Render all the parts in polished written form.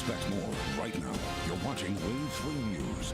Expect more right now. You're watching Wave 3 News.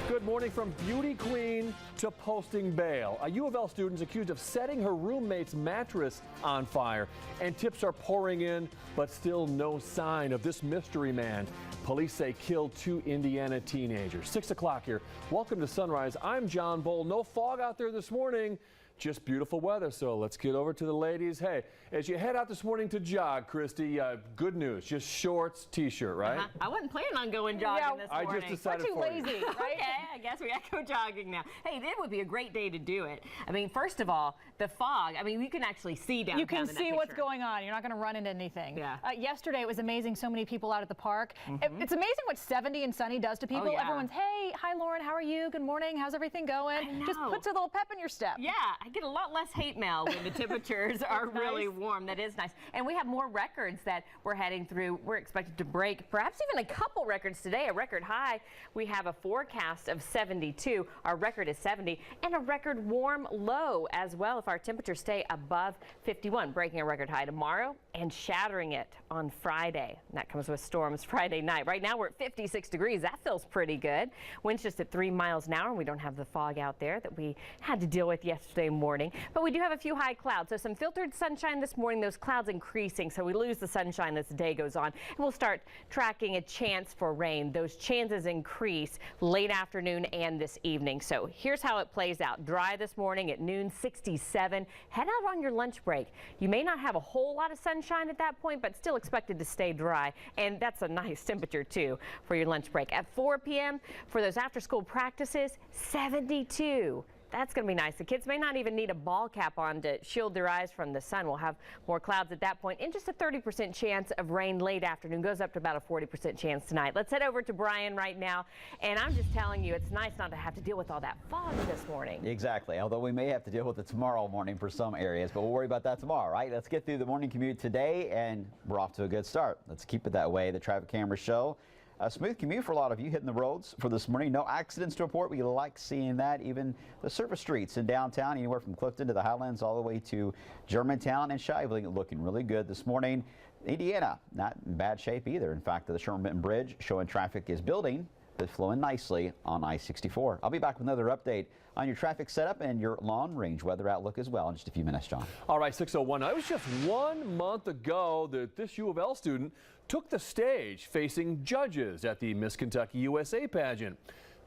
Good morning. From beauty queen to posting bail. A U of L student is accused of setting her roommate's mattress on fire, and tips are pouring in, but still no sign of this mystery man. Police say killed 2 Indiana teenagers. 6 o'clock here. Welcome to Sunrise. I'm John Bull. No fog out there this morning. Just beautiful weather, so let's get over to the ladies. Hey, as you head out this morning to jog, Christy, good news, just shorts, t-shirt, right? I wasn't planning on going jogging this morning. I just decided We're too for lazy, right? Okay, I guess we got to go jogging now. Hey, it would be a great day to do it. I mean, first of all, the fog, I mean, you can actually see downtown. You can see what's going on. You're not going to run into anything. Yeah. Yesterday, it was amazing. So many people out at the park. It's amazing what 70 and sunny does to people. Oh, yeah. Everyone's, hey, hi, Lauren, how are you? Good morning. How's everything going? I know. Just puts a little pep in your step. Yeah, I get a lot less hate mail when the temperatures are really warm. That is nice. And we have more records that we're heading through. We're expected to break perhaps even a couple records today. A record high. We have a forecast of 72. Our record is 70. And a record warm low as well if our temperatures stay above 51. Breaking a record high tomorrow and shattering it on Friday. And that comes with storms Friday night. Right now we're at 56 degrees. That feels pretty good. Winds just at 3 miles an hour. And we don't have the fog out there that we had to deal with yesterday morning. But we do have a few high clouds, so some filtered sunshine this morning. Those clouds increasing, so we lose the sunshine as the day goes on, and we'll start tracking a chance for rain. Those chances increase late afternoon and this evening. So here's how it plays out. Dry this morning at noon, 67. Head out on your lunch break. You may not have a whole lot of sunshine at that point, but still expected to stay dry, and that's a nice temperature too for your lunch break. At 4 p.m. for those after-school practices, 72. That's going to be nice. The kids may not even need a ball cap on to shield their eyes from the sun. We'll have more clouds at that point, and just a 30% chance of rain late afternoon. Goes up to about a 40% chance tonight. Let's head over to Brian right now, and I'm just telling you, it's nice not to have to deal with all that fog this morning. Exactly, although we may have to deal with it tomorrow morning for some areas, but we'll worry about that tomorrow, right? Let's get through the morning commute today, and we're off to a good start. Let's keep it that way. The traffic cameras show a smooth commute for a lot of you hitting the roads for this morning. No accidents to report. We like seeing that. Even the surface streets in downtown, anywhere from Clifton to the Highlands all the way to Germantown and Shively, looking really good this morning. Indiana, not in bad shape either. In fact, the Sherman Bridge showing traffic is building, but flowing nicely on I-64. I'll be back with another update on your traffic setup and your long range weather outlook as well in just a few minutes, John. All right, 6:01. Now, it was just 1 month ago that this U of L student took the stage facing judges at the Miss Kentucky USA pageant.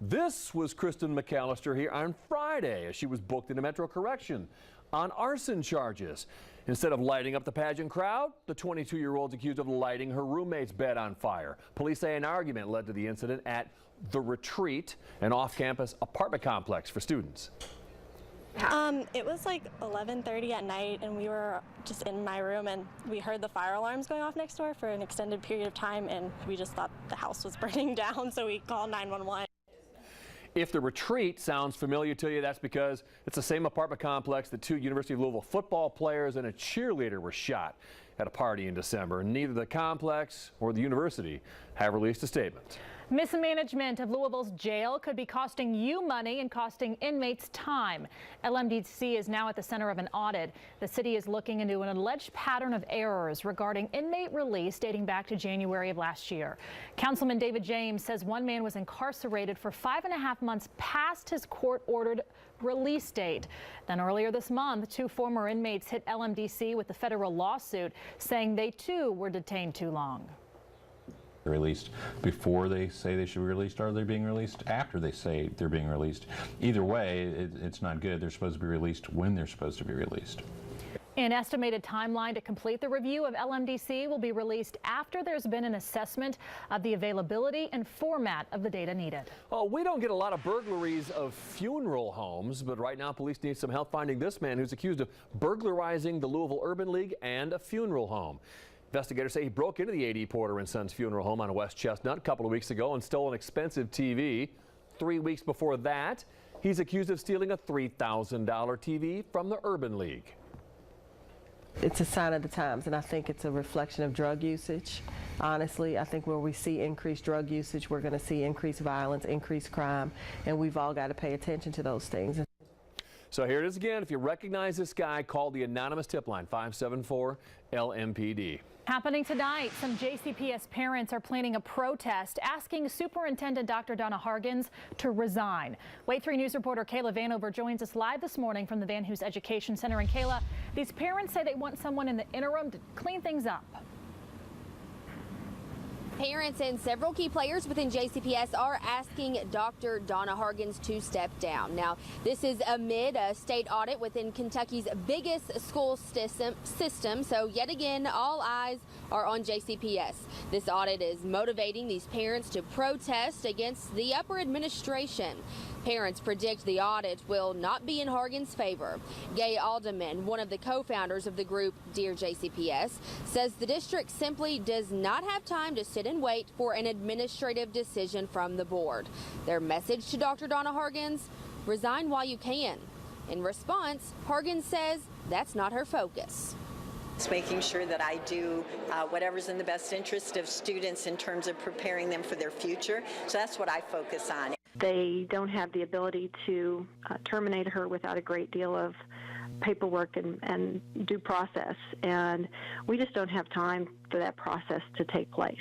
This was Kristen McAllister here on Friday as she was booked into Metro Correction on arson charges. Instead of lighting up the pageant crowd, the 22-year-old's accused of lighting her roommate's bed on fire. Police say an argument led to the incident at The Retreat, an off-campus apartment complex for students. It was like 11:30 at night, and we were just in my room, and we heard the fire alarms going off next door for an extended period of time, and we just thought the house was burning down, so we called 911. If The Retreat sounds familiar to you, that's because it's the same apartment complex that 2 University of Louisville football players and a cheerleader were shot at a party in December. Neither the complex or the university have released a statement. Mismanagement of Louisville's jail could be costing you money and costing inmates time. LMDC is now at the center of an audit. The city is looking into an alleged pattern of errors regarding inmate release dating back to January of last year. Councilman David James says one man was incarcerated for 5.5 months past his court-ordered release date. Then earlier this month, 2 former inmates hit LMDC with a federal lawsuit saying they too were detained too long. Released before they say they should be released, or are they being released after they say they're being released? Either way, it's not good. They're supposed to be released when they're supposed to be released. An estimated timeline to complete the review of LMDC will be released after there's been an assessment of the availability and format of the data needed. Oh, we don't get a lot of burglaries of funeral homes, but right now police need some help finding this man who's accused of burglarizing the Louisville Urban League and a funeral home. Investigators say he broke into the A.D. Porter & Sons funeral home on West Chestnut a couple of weeks ago and stole an expensive TV. 3 weeks before that, he's accused of stealing a $3,000 TV from the Urban League. It's a sign of the times, and I think it's a reflection of drug usage. Honestly, I think where we see increased drug usage, we're going to see increased violence, increased crime, and we've all got to pay attention to those things. So here it is again. If you recognize this guy, call the anonymous tip line 574-LMPD. Happening tonight, some JCPS parents are planning a protest asking Superintendent Dr. Donna Hargens to resign. Wave 3 News reporter Kayla Vanover joins us live this morning from the Van Hoos Education Center. And Kayla, these parents say they want someone in the interim to clean things up. Parents and several key players within JCPS are asking Dr. Donna Hargens to step down. Now, this is amid a state audit within Kentucky's biggest school system. So yet again, all eyes are on JCPS. This audit is motivating these parents to protest against the upper administration. Parents predict the audit will not be in Hargens' favor. Gay Alderman, one of the co-founders of the group Dear JCPS, says the district simply does not have time to sit and wait for an administrative decision from the board. Their message to Dr. Donna Hargens: resign while you can. In response, Hargens says that's not her focus. It's making sure that I do whatever's in the best interest of students in terms of preparing them for their future. So that's what I focus on. They don't have the ability to terminate her without a great deal of paperwork and due process, and we just don't have time for that process to take place.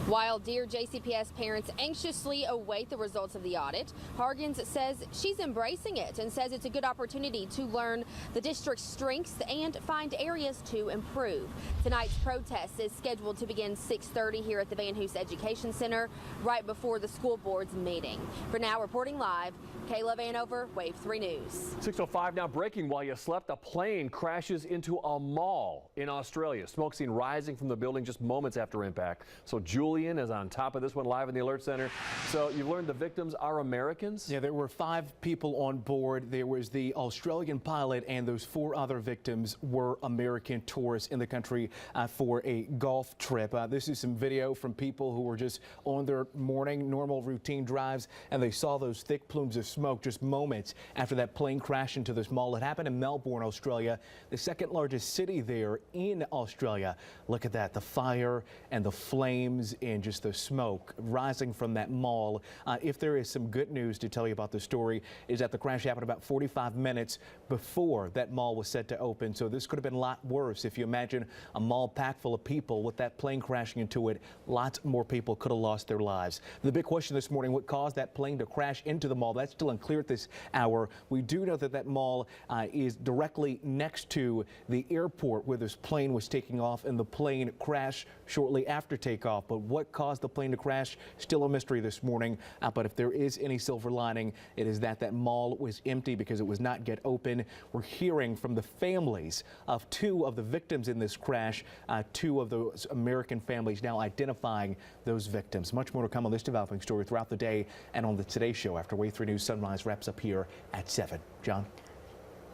While Dear JCPS parents anxiously await the results of the audit, Hargens says she's embracing it and says it's a good opportunity to learn the district's strengths and find areas to improve. Tonight's protest is scheduled to begin 6:30 here at the Van Hoos Education Center, right before the school board's meeting. For now, reporting live, Kayla Vanover, Wave 3 News. 6:05 now, breaking while you slept. A plane crashes into a mall in Australia. Smoke seen rising from the building just moments after impact. So Julian is on top of this one live in the Alert Center. So you've learned the victims are Americans? Yeah, there were 5 people on board. There was the Australian pilot, and those 4 other victims were American tourists in the country for a golf trip. This is some video from people who were just on their morning normal routine drives, and they saw those thick plumes of smoke just moments after that plane crashed into this mall. It happened in Melbourne, Australia, the second largest city there in Australia. Look at that, the fire and the flames and just the smoke rising from that mall. If there is some good news to tell you about the story, is that the crash happened about 45 minutes before that mall was set to open. So this could have been a lot worse. If you imagine a mall packed full of people with that plane crashing into it, lots more people could have lost their lives. The big question this morning, what caused that plane to crash into the mall? That's still unclear at this hour. We do know that that mall is directly next to the airport where this plane was taking off, and the plane crashed shortly after takeoff. But what caused the plane to crash? Still a mystery this morning. But if there is any silver lining, it is that that mall was empty because it was not yet open. We're hearing from the families of 2 of the victims in this crash, 2 of those American families now identifying those victims. Much more to come on this developing story throughout the day and on the Today Show after Wave 3 News Sunrise wraps up here at 7. John?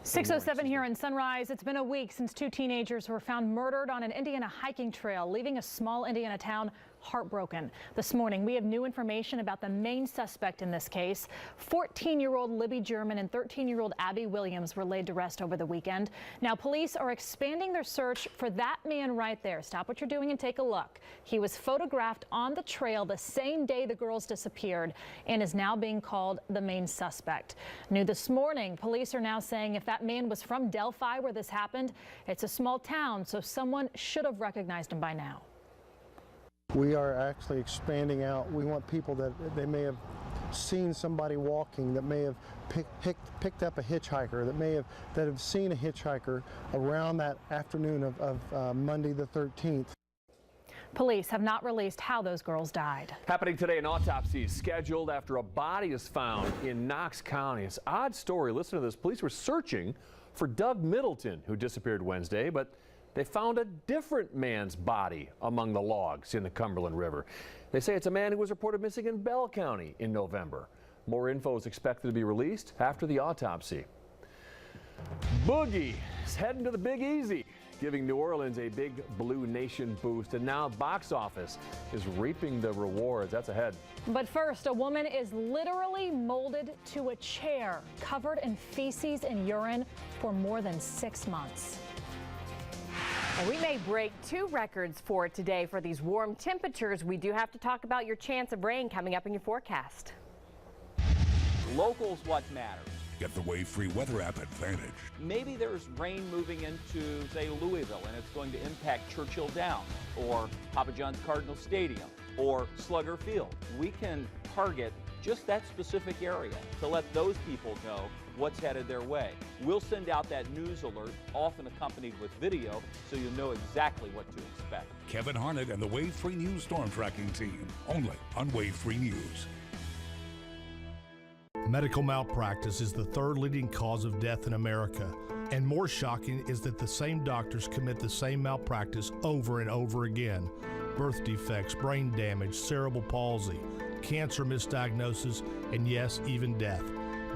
6:07 here in Sunrise. It's been a week since 2 teenagers were found murdered on an Indiana hiking trail, leaving a small Indiana town heartbroken. This morning, we have new information about the main suspect in this case. 14-year-old Libby German and 13-year-old Abby Williams were laid to rest over the weekend. Now, police are expanding their search for that man right there. Stop what you're doing and take a look. He was photographed on the trail the same day the girls disappeared and is now being called the main suspect. New this morning, police are now saying if that man was from Delphi where this happened, it's a small town, so someone should have recognized him by now. We are actually expanding out. We want people that they may have seen somebody walking, that may have picked up a hitchhiker, that have seen a hitchhiker around that afternoon of Monday the 13th. Police have not released how those girls died. Happening today, an autopsy is scheduled after a body is found in Knox County. It's an odd story. Listen to this. Police were searching for Doug Middleton, who disappeared Wednesday, but they found a different man's body among the logs in the Cumberland River. They say it's a man who was reported missing in Bell County in November. More info is expected to be released after the autopsy. Boogie is heading to the Big Easy, giving New Orleans a Big Blue Nation boost, and now box office is reaping the rewards. That's ahead. But first, a woman is literally molded to a chair, covered in feces and urine for more than 6 months. And we may break 2 records for today for these warm temperatures. We do have to talk about your chance of rain coming up in your forecast. Local's what matters. Get the Wave 3 weather app Advantage. Maybe there's rain moving into, say, Louisville, and it's going to impact Churchill Downs or Papa John's Cardinal Stadium or Slugger Field. We can target just that specific area to let those people know what's headed their way. We'll send out that news alert, often accompanied with video, so you'll know exactly what to expect. Kevin Harnett and the Wave 3 News Storm Tracking Team, only on Wave 3 News. Medical malpractice is the third leading cause of death in America. And more shocking is that the same doctors commit the same malpractice over and over again. Birth defects, brain damage, cerebral palsy, cancer misdiagnosis, and yes, even death.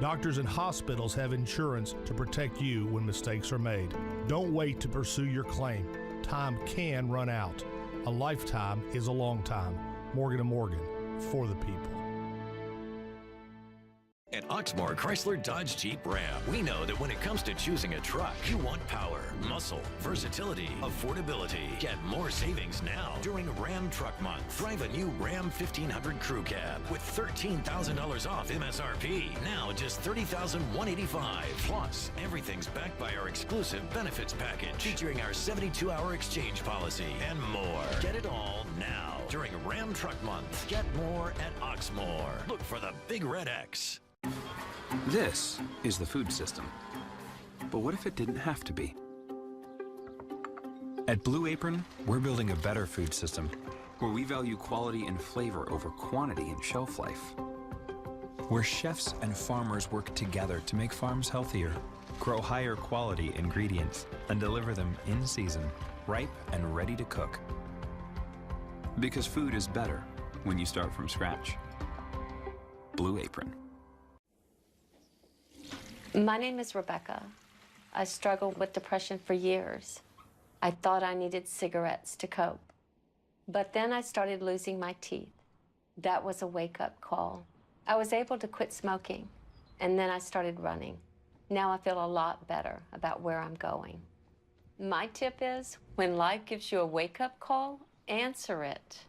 Doctors and hospitals have insurance to protect you when mistakes are made. Don't wait to pursue your claim. Time can run out. A lifetime is a long time. Morgan & Morgan, for the people. At Oxmoor Chrysler Dodge Jeep Ram, we know that when it comes to choosing a truck, you want power, muscle, versatility, affordability. Get more savings now during Ram Truck Month. Drive a new Ram 1500 Crew Cab with $13,000 off MSRP. Now just $30,185. Plus, everything's backed by our exclusive benefits package featuring our 72-hour exchange policy and more. Get it all now during Ram Truck Month. Get more at Oxmoor. Look for the big red X. This is the food system. But what if it didn't have to be? At Blue Apron, we're building a better food system where we value quality and flavor over quantity and shelf life. Where chefs and farmers work together to make farms healthier, grow higher quality ingredients, and deliver them in season, ripe and ready to cook. Because food is better when you start from scratch. Blue Apron. My name is Rebecca. I struggled with depression for years. I thought I needed cigarettes to cope. But then I started losing my teeth. That was a wake-up call. I was able to quit smoking, and then I started running. Now I feel a lot better about where I'm going. My tip is, when life gives you a wake-up call, answer it.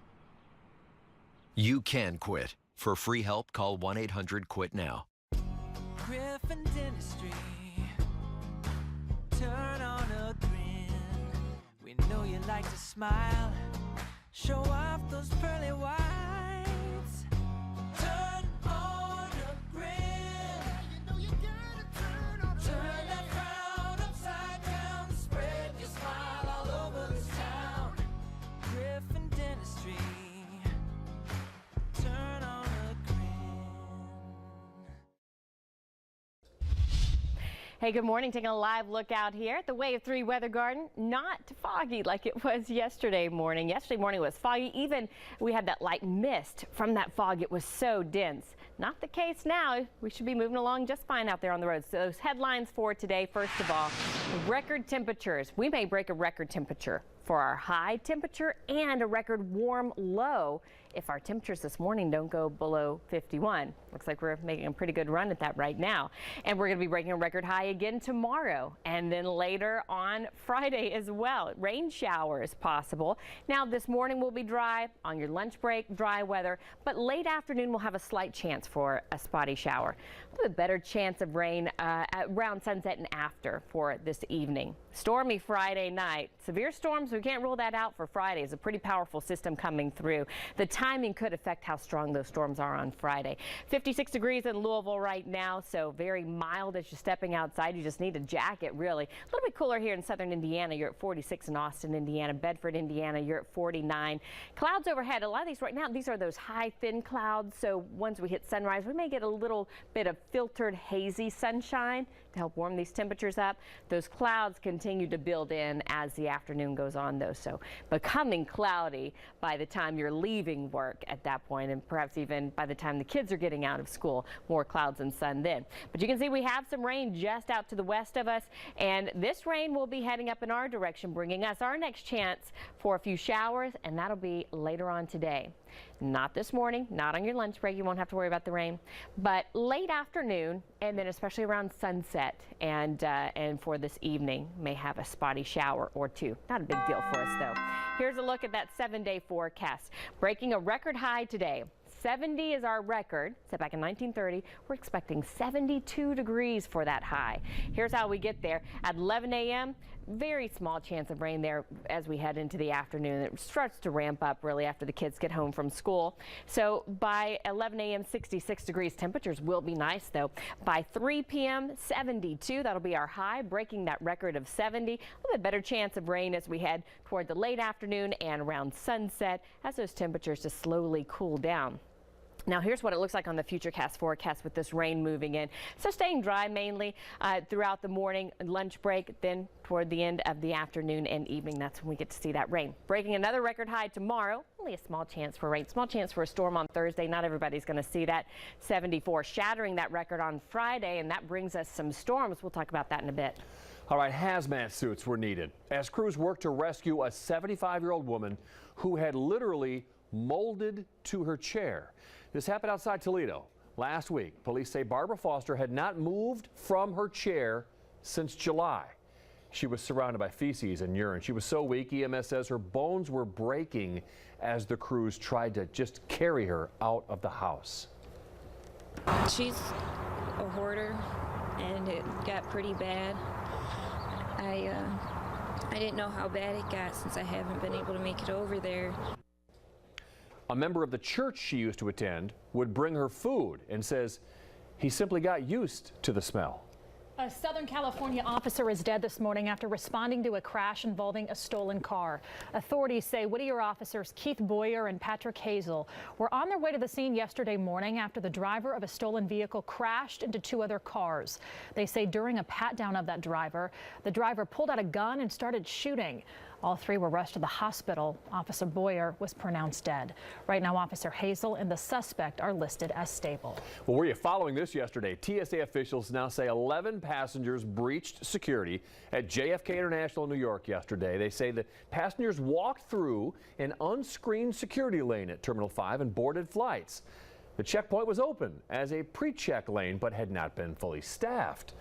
You can quit. For free help, call 1-800-QUIT-NOW. Griffin Dentistry, turn on a grin. We know you like to smile, show off those pearly whites. Turn on a grin. You know you gotta turn that frown upside down, spread your smile all over this town. Griffin Dentistry, turn on a grin. Hey, good morning. Taking a live look out here at the Wave 3 Weather Garden. Not foggy like it was yesterday morning. Yesterday morning was foggy. Even we had that light mist from that fog. It was so dense. Not the case now. We should be moving along just fine out there on the roads. So those headlines for today, first of all, record temperatures. We may break a record temperature for our high temperature and a record warm low if our temperatures this morning don't go below 51. Looks like we're making a pretty good run at that right now. And we're going to be breaking a record high again tomorrow and then later on Friday as well. Rain showers possible. Now this morning will be dry, on your lunch break, dry weather, but late afternoon we'll have a slight chance for a spotty shower. A better chance of rain around sunset and after for this evening. Stormy Friday night. Severe storms, we can't rule that out for Friday. It's a pretty powerful system coming through. The timing could affect how strong those storms are on Friday. 56 degrees in Louisville right now, so very mild as you're stepping outside. You just need a jacket, really. A little bit cooler here in southern Indiana. You're at 46 in Austin, Indiana. Bedford, Indiana, you're at 49. Clouds overhead. A lot of these right now, these are those high, thin clouds, so once we hit sunrise, we may get a little bit of filtered, hazy sunshine to help warm these temperatures up. Those clouds continue to build in as the afternoon goes on, though, so becoming cloudy by the time you're leaving work at that point, and perhaps even by the time the kids are getting out of school. More clouds and sun then. But you can see we have some rain just out to the west of us, and this rain will be heading up in our direction, bringing us our next chance for a few showers, and that'll be later on today. Not this morning, not on your lunch break. You won't have to worry about the rain, but late afternoon, and then especially around sunset and for this evening, may have a spotty shower or two. Not a big deal for us, though. Here's a look at that 7-day forecast. Breaking a record high today. 70 is our record, set back in 1930. We're expecting 72 degrees for that high. Here's how we get there. At 11 a.m., very small chance of rain there as we head into the afternoon. It starts to ramp up really after the kids get home from school. So by 11 a.m., 66 degrees. Temperatures will be nice, though. By 3 p.m., 72. That'll be our high, breaking that record of 70. A little bit better chance of rain as we head toward the late afternoon and around sunset as those temperatures just slowly cool down. Now here's what it looks like on the Futurecast forecast with this rain moving in. So staying dry mainly throughout the morning, lunch break, then toward the end of the afternoon and evening. That's when we get to see that rain. Breaking another record high tomorrow. Only a small chance for rain. Small chance for a storm on Thursday. Not everybody's going to see that. 74, shattering that record on Friday, and that brings us some storms. We'll talk about that in a bit. All right, hazmat suits were needed as crews worked to rescue a 75-year-old woman who had literally molded to her chair. This happened outside Toledo last week. Police say Barbara Foster had not moved from her chair since July. She was surrounded by feces and urine. She was so weak, EMS says her bones were breaking as the crews tried to just carry her out of the house. She's a hoarder, and it got pretty bad. I didn't know how bad it got since I haven't been able to make it over there. A member of the church she used to attend would bring her food and says he simply got used to the smell. A Southern California officer is dead this morning after responding to a crash involving a stolen car. Authorities say Whittier officers Keith Boyer and Patrick Hazel were on their way to the scene yesterday morning after the driver of a stolen vehicle crashed into two other cars. They say during a pat-down of that driver, the driver pulled out a gun and started shooting. All three were rushed to the hospital. Officer Boyer was pronounced dead. Right now, Officer Hazel and the suspect are listed as stable. Well, were you following this yesterday? TSA officials now say 11 passengers breached security at JFK International in New York yesterday. They say the passengers walked through an unscreened security lane at Terminal 5 and boarded flights. The checkpoint was open as a pre-check lane but had not been fully staffed.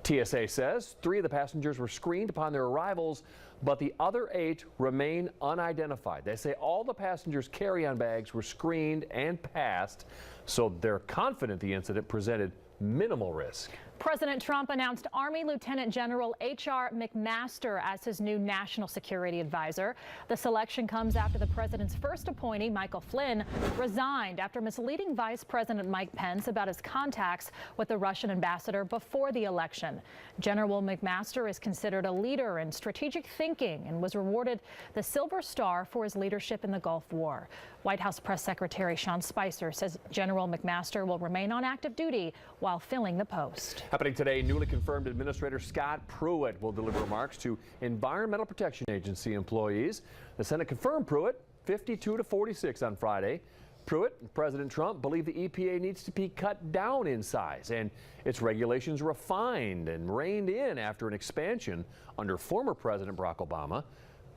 TSA says 3 of the passengers were screened upon their arrivals, but the other 8 remain unidentified. They say all the passengers' carry-on bags were screened and passed, so they're confident the incident presented minimal risk. President Trump announced Army Lieutenant General H.R. McMaster as his new national security advisor. The selection comes after the president's first appointee, Michael Flynn, resigned after misleading Vice President Mike Pence about his contacts with the Russian ambassador before the election. General McMaster is considered a leader in strategic thinking and was awarded the Silver Star for his leadership in the Gulf War. White House Press Secretary Sean Spicer says General McMaster will remain on active duty while filling the post. Happening today, newly confirmed Administrator Scott Pruitt will deliver remarks to Environmental Protection Agency employees. The Senate confirmed Pruitt 52-46 on Friday. Pruitt and President Trump believe the EPA needs to be cut down in size and its regulations refined and reined in after an expansion under former President Barack Obama.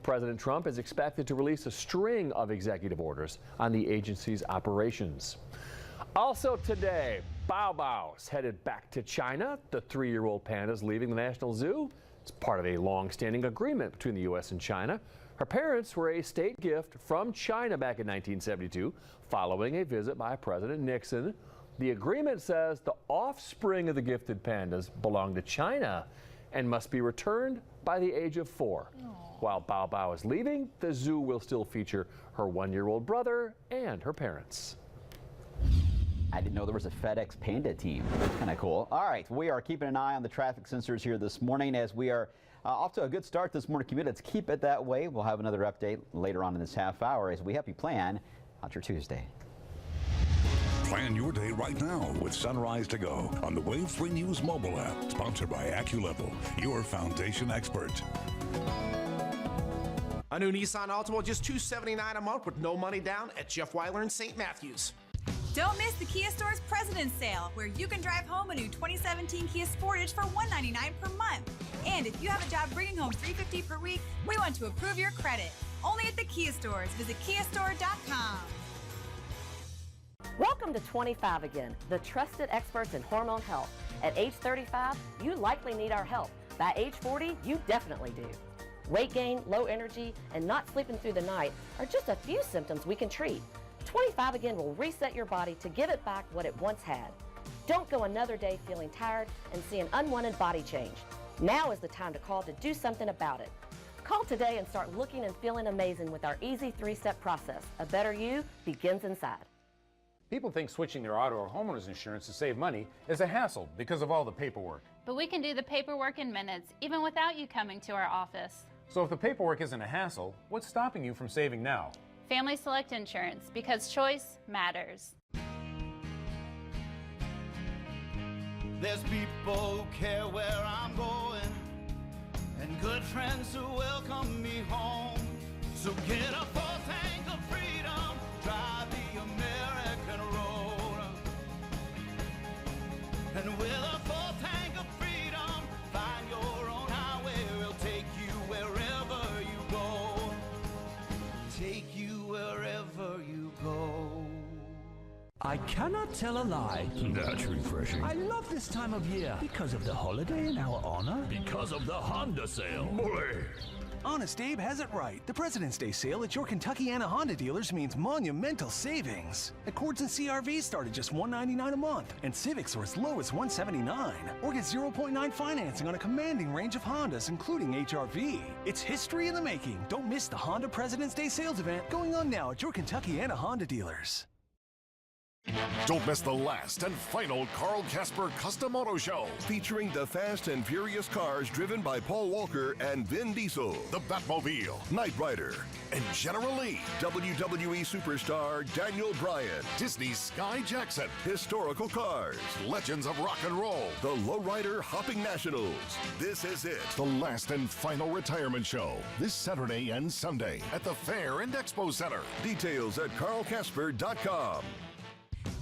President Trump is expected to release a string of executive orders on the agency's operations. Also today, Bao Bao's headed back to China. The 3-year-old panda is leaving the National Zoo. It's part of a long-standing agreement between the U.S. and China. Her parents were a state gift from China back in 1972, following a visit by President Nixon. The agreement says the offspring of the gifted pandas belong to China and must be returned by the age of 4. While Bao Bao is leaving, the zoo will still feature her 1-year-old brother and her parents. I didn't know there was a FedEx Panda team. That's kind of cool. All right, we are keeping an eye on the traffic sensors here this morning as we are off to a good start this morning. Commute. Let's keep it that way. We'll have another update later on in this half hour as we help you plan out your Tuesday. Plan your day right now with Sunrise to Go on the Wave Free News mobile app, sponsored by AccuLevel, your foundation expert. A new Nissan Altima, just $279 a month with no money down at Jeff Weiler in St. Matthews. Don't miss the Kia Store's President's Sale, where you can drive home a new 2017 Kia Sportage for $199 per month. And if you have a job bringing home $350 per week, we want to approve your credit. Only at the Kia Stores. Visit kiastore.com. Welcome to 25 again, the trusted experts in hormone health. At age 35, you likely need our help. By age 40, you definitely do. Weight gain, low energy, and not sleeping through the night are just a few symptoms we can treat. 25 Again will reset your body to give it back what it once had. Don't go another day feeling tired and see an unwanted body change. Now is the time to call to do something about it. Call today and start looking and feeling amazing with our easy 3-step process. A better you begins inside. People think switching their auto or homeowner's insurance to save money is a hassle because of all the paperwork. But we can do the paperwork in minutes, even without you coming to our office. So if the paperwork isn't a hassle, what's stopping you from saving now? Family Select Insurance, because choice matters. There's people who care where I'm going, and good friends who welcome me home. So get a full tank of freedom, drive the American road. And with a full tank of freedom, find your own highway. We'll take you wherever you go. Take you wherever you go. I cannot tell a lie. That's refreshing. I love this time of year because of the holiday in our honor. Because of the Honda sale. Boy. Honest Abe has it right. The President's Day sale at your Kentuckiana Honda dealers means monumental savings. Accords and CRVs start at just $199 a month, and Civics are as low as $179. Or get 0.9 financing on a commanding range of Hondas, including HR-V. It's history in the making. Don't miss the Honda President's Day sales event going on now at your Kentuckiana Honda dealers. Don't miss the last and final Carl Casper Custom Auto Show, featuring the fast and furious cars driven by Paul Walker and Vin Diesel, the Batmobile, Knight Rider, and General Lee, WWE superstar Daniel Bryan, Disney's Sky Jackson, historical cars, legends of rock and roll, the Lowrider Hopping Nationals. This is it, the last and final retirement show, this Saturday and Sunday at the Fair and Expo Center. Details at carlcasper.com.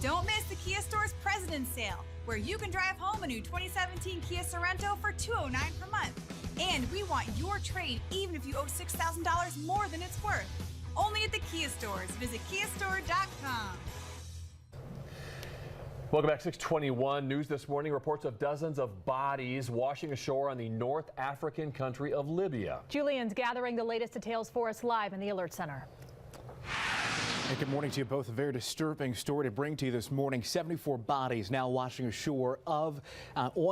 Don't miss the Kia Store's President's Sale, where you can drive home a new 2017 Kia Sorento for $209 per month. And we want your trade even if you owe $6,000 more than it's worth. Only at the Kia Stores. Visit kiastore.com. Welcome back. 621 news this morning. Reports of dozens of bodies washing ashore on the North African country of Libya. Julian's gathering the latest details for us live in the Alert Center. And good morning to you both. A very disturbing story to bring to you this morning. 74 bodies now washing ashore on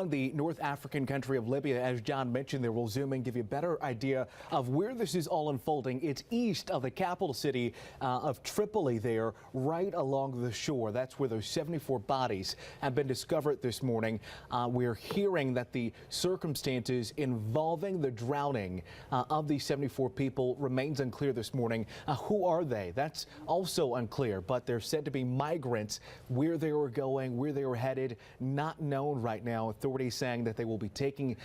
the North African country of Libya. As John mentioned there, we'll zoom in, give you a better idea of where this is all unfolding. It's east of the capital city of Tripoli there, right along the shore. That's where those 74 bodies have been discovered this morning. We're hearing that the circumstances involving the drowning of these 74 people remains unclear this morning. Who are they? That's also unclear, but they're said to be migrants. Where they were going, where they were headed, not known right now. Authorities saying that they will be taking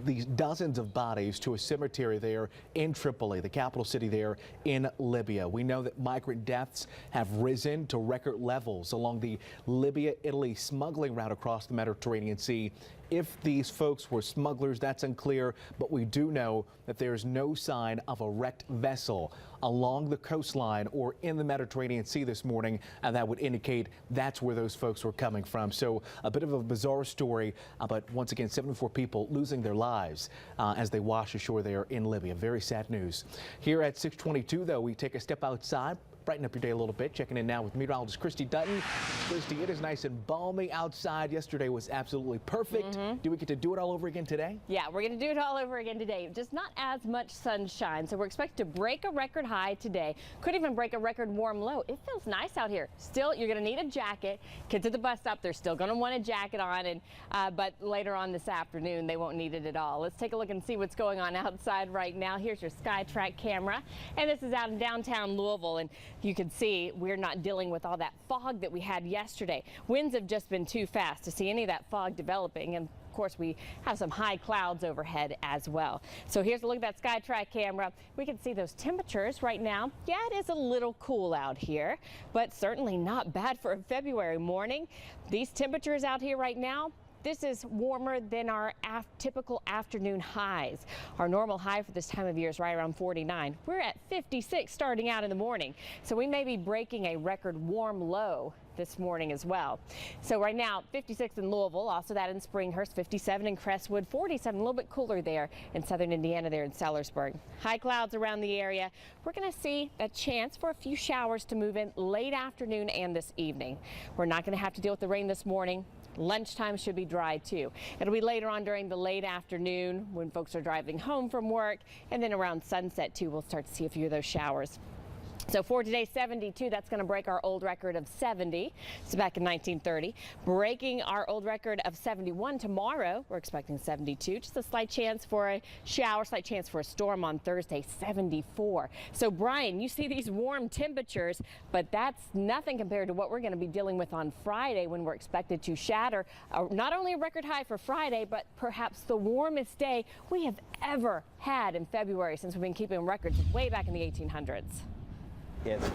these dozens of bodies to a cemetery there in Tripoli, the capital city there in Libya. We know that migrant deaths have risen to record levels along the Libya-Italy smuggling route across the Mediterranean Sea. If these folks were smugglers, that's unclear, but we do know that there's no sign of a wrecked vessel along the coastline or in the Mediterranean Sea this morning, and that would indicate that's where those folks were coming from. So a bit of a bizarre story, but once again, 74 people losing their lives as they wash ashore there in Libya. Very sad news. Here at 622, though, we take a step outside, brighten up your day a little bit. Checking in now with meteorologist Christy Dutton. Christy, it is nice and balmy outside. Yesterday was absolutely perfect. Do we get to do it all over again today? Yeah, we're going to do it all over again today. Just not as much sunshine. So we're expected to break a record high today. Could even break a record warm low. It feels nice out here. Still, you're going to need a jacket. Kids at the bus stop, they're still going to want a jacket on. And but later on this afternoon, they won't need it at all. Let's take a look and see what's going on outside right now. Here's your SkyTrack camera. And this is out in downtown Louisville. And you can see we're not dealing with all that fog that we had yesterday. Winds have just been too fast to see any of that fog developing, and of course we have some high clouds overhead as well. So here's a look at that SkyTrack camera. We can see those temperatures right now. Yeah, it is a little cool out here, but certainly not bad for a February morning. These temperatures out here right now, this is warmer than our typical afternoon highs. Our normal high for this time of year is right around 49. We're at 56 starting out in the morning, so we may be breaking a record warm low this morning as well. So right now 56 in Louisville, also that in Springhurst, 57 in Crestwood, 47 a little bit cooler there in southern Indiana there in Sellersburg. High clouds around the area. We're going to see a chance for a few showers to move in late afternoon and this evening. We're not going to have to deal with the rain this morning. Lunchtime should be dry too. It'll be later on during the late afternoon when folks are driving home from work, and then around sunset too we'll start to see a few of those showers. So for today, 72, that's going to break our old record of 70. It's back in 1930. Breaking our old record of 71 tomorrow. We're expecting 72. Just a slight chance for a shower, slight chance for a storm on Thursday, 74. So Brian, you see these warm temperatures, but that's nothing compared to what we're going to be dealing with on Friday when we're expected to shatter not only a record high for Friday, but perhaps the warmest day we have ever had in February since we've been keeping records way back in the 1800s.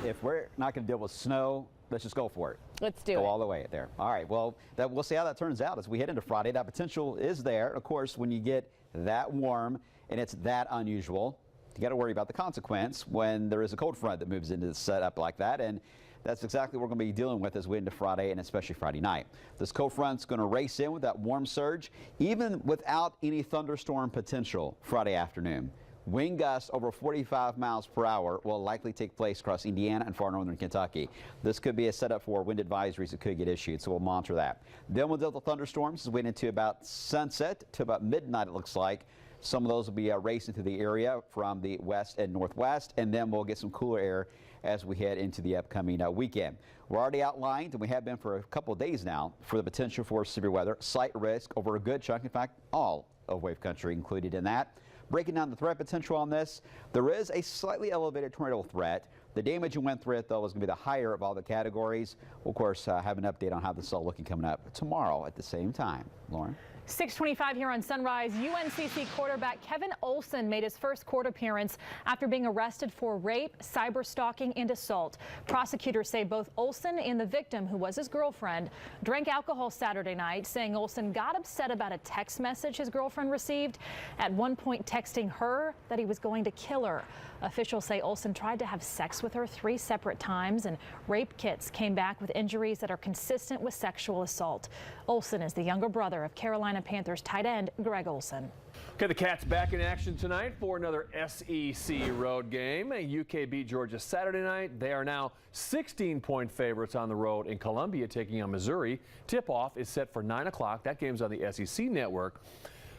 If we're not going to deal with snow, let's just go for it. Let's do it. Go all the way there. All right. Well, we'll see how that turns out as we head into Friday. That potential is there. Of course, when you get that warm and it's that unusual, you got to worry about the consequence when there is a cold front that moves into the setup like that. And that's exactly what we're going to be dealing with as we head into Friday and especially Friday night. This cold front's going to race in with that warm surge, even without any thunderstorm potential Friday afternoon. Wind gusts over 45 miles per hour will likely take place across Indiana and far northern Kentucky. This could be a setup for wind advisories that could get issued, so we'll monitor that. Then we'll deal with the thunderstorms as we get into about sunset to about midnight, it looks like. Some of those will be racing through the area from the west and northwest, and then we'll get some cooler air as we head into the upcoming weekend. We're already outlined, and we have been for a couple of days now, for the potential for severe weather, slight risk over a good chunk, in fact, all of wave country included in that. Breaking down the threat potential on this, there is a slightly elevated tornado threat. The damage and wind threat, though, is going to be the higher of all the categories. We'll, of course, have an update on how this is all looking coming up tomorrow at the same time. Lauren? 6:25 here on Sunrise. UNCC quarterback Kevin Olson made his first court appearance after being arrested for rape, cyber stalking, and assault. Prosecutors say both Olson and the victim, who was his girlfriend, drank alcohol Saturday night, saying Olson got upset about a text message his girlfriend received, at one point texting her that he was going to kill her. Officials say Olson tried to have sex with her 3 separate times, and rape kits came back with injuries that are consistent with sexual assault. Olson is the younger brother of Carolina Panthers tight end Greg Olson. Okay, the Cats back in action tonight for another SEC road game. UK beat Georgia Saturday night. They are now 16-point favorites on the road in Columbia, taking on Missouri. Tip-off is set for 9 o'clock. That game's on the SEC network.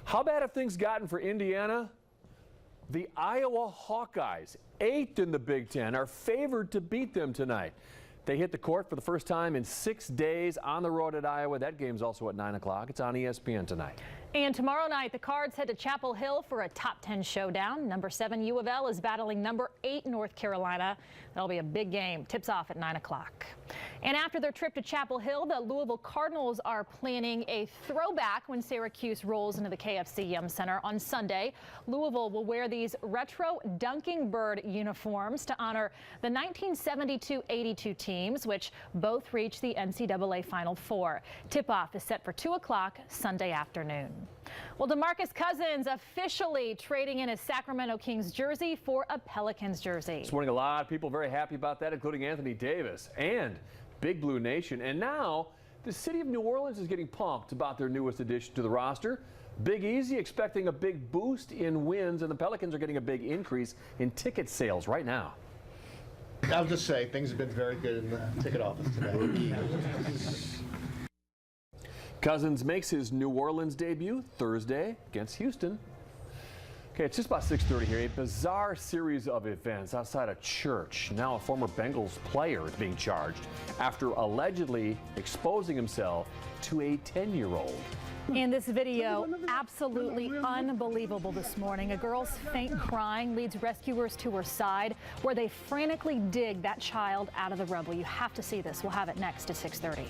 How bad have things gotten for Indiana? The Iowa Hawkeyes, 8th in the Big Ten, are favored to beat them tonight. They hit the court for the first time in 6 days on the road at Iowa. That game's also at 9 o'clock. It's on ESPN tonight. And tomorrow night, the Cards head to Chapel Hill for a top 10 showdown. Number 7 U of L is battling number 8 North Carolina. That'll be a big game. Tips off at 9 o'clock. And after their trip to Chapel Hill, the Louisville Cardinals are planning a throwback when Syracuse rolls into the KFC Yum Center on Sunday. Louisville will wear these retro Dunking Bird uniforms to honor the 1972-82 teams, which both reached the NCAA Final Four. Tip-off is set for 2 o'clock Sunday afternoon. Well, DeMarcus Cousins officially trading in his Sacramento Kings jersey for a Pelicans jersey. This morning, a lot of people very happy about that, including Anthony Davis and Big Blue Nation. And now the city of New Orleans is getting pumped about their newest addition to the roster. Big Easy expecting a big boost in wins, and the Pelicans are getting a big increase in ticket sales right now. I'll just say things have been very good in the ticket office today. Cousins makes his New Orleans debut Thursday against Houston. Okay, it's just about 6:30 here. A bizarre series of events outside a church. Now a former Bengals player is being charged after allegedly exposing himself to a 10-year-old. In this video, absolutely unbelievable this morning. A girl's faint crying leads rescuers to her side, where they frantically dig that child out of the rubble. You have to see this. We'll have it next at 6:30.